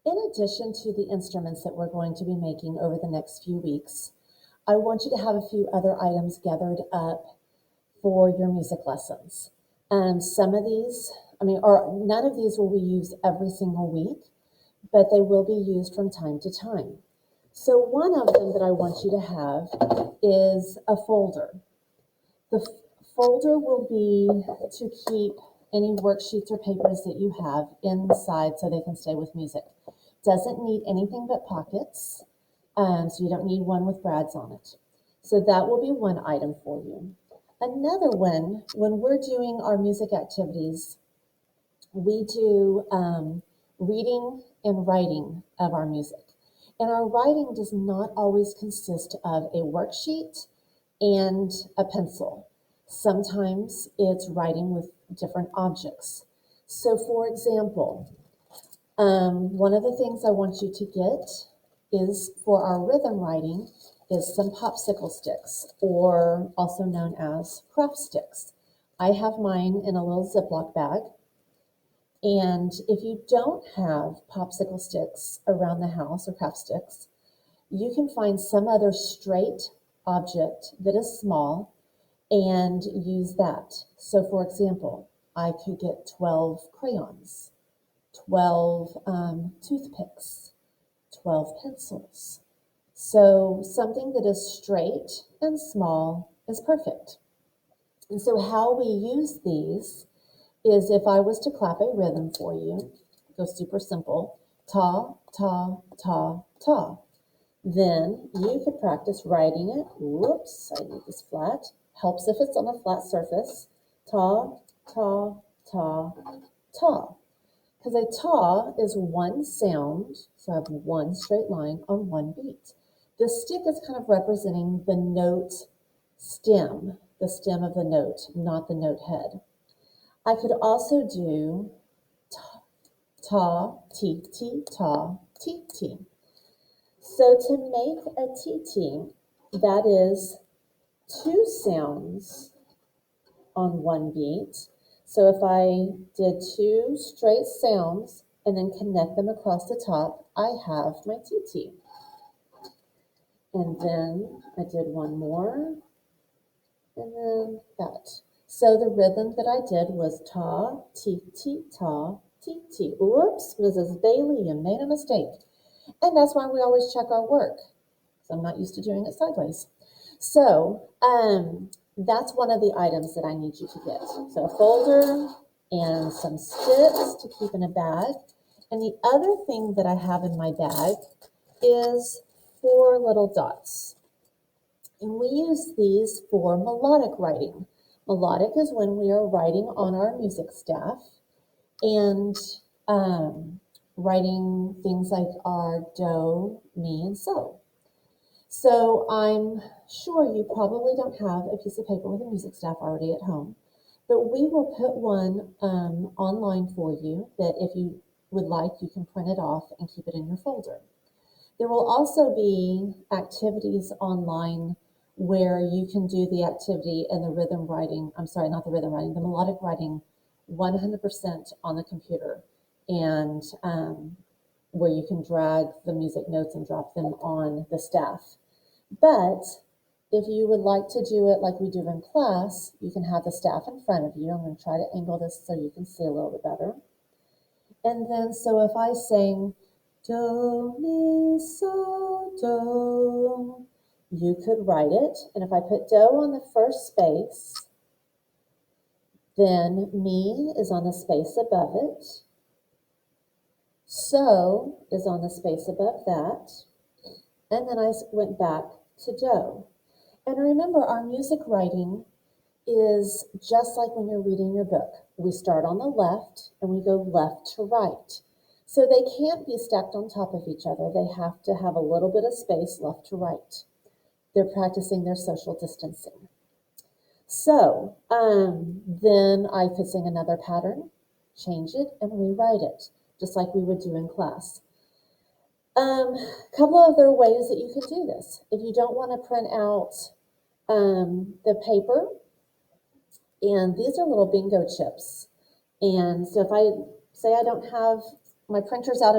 In addition to the instruments that we're going to be making over the next few weeks, I want you to have a few other items gathered up for your music lessons. Some of these, or none of these will be used every single week, but they will be used from time to time. So one of them that I want you to have is a folder. The folder will be to keep any worksheets or papers that you have inside so they can stay with music. Doesn't need anything but pockets, so you don't need one with brads on it. So that will be one item for you. Another one, when we're doing our music activities, we do reading and writing of our music. And our writing does not always consist of a worksheet and a pencil. Sometimes it's writing with different objects. So for example, one of the things I want you to get is for our rhythm writing is some popsicle sticks, or also known as craft sticks. I have mine in a little Ziploc bag. And if you don't have popsicle sticks around the house or craft sticks, you can find some other straight object that is small and use that. So for example, I could get 12 crayons, 12 toothpicks, 12 pencils. So something that is straight and small is perfect. And so how we use these is if I was to clap a rhythm for you, it goes super simple, ta, ta, ta, ta. Then you could practice writing it. Whoops, I need this flat. Helps if it's on a flat surface. Ta, ta, ta, ta. Because a ta is one sound, so I have one straight line on one beat. The stick is kind of representing the note stem, the stem of the note, not the note head. I could also do ta, ta, ti, ti, ta, ti, ti. So to make a ti, ti, that is two sounds on one beat. So if I did two straight sounds and then connect them across the top, I have my ti, ti. And then I did one more, and then that. So the rhythm that I did was ta, ti, ti, ta, ti, ti. Oops, Mrs. Bailey, you made a mistake. And that's why we always check our work. So I'm not used to doing it sideways. So that's one of the items that I need you to get. So a folder and some sticks to keep in a bag. And the other thing that I have in my bag is 4 little dots. And we use these for melodic writing. Melodic is when we are writing on our music staff and writing things like our do, mi, and so. So I'm sure you probably don't have a piece of paper with a music staff already at home, but we will put one online for you that if you would like, you can print it off and keep it in your folder. There will also be activities online where you can do the activity and the rhythm writing, I'm sorry, not the rhythm writing, the melodic writing 100% on the computer, and where you can drag the music notes and drop them on the staff. But if you would like to do it like we do in class, you can have the staff in front of you. I'm going to try to angle this so you can see a little bit better. And then, so if I sing do, mi, so, do, you could write it. And if I put do on the first space, then mi is on the space above it. So is on the space above that. And then I went back to do. And remember, our music writing is just like when you're reading your book. We start on the left and we go left to right. So they can't be stacked on top of each other. They have to have a little bit of space left to right. They're practicing their social distancing. So then I could sing another pattern, change it, and rewrite it, just like we would do in class. A couple of other ways that you can do this. If you don't want to print out the paper, and these are little bingo chips. And so if I say I don't have my printers out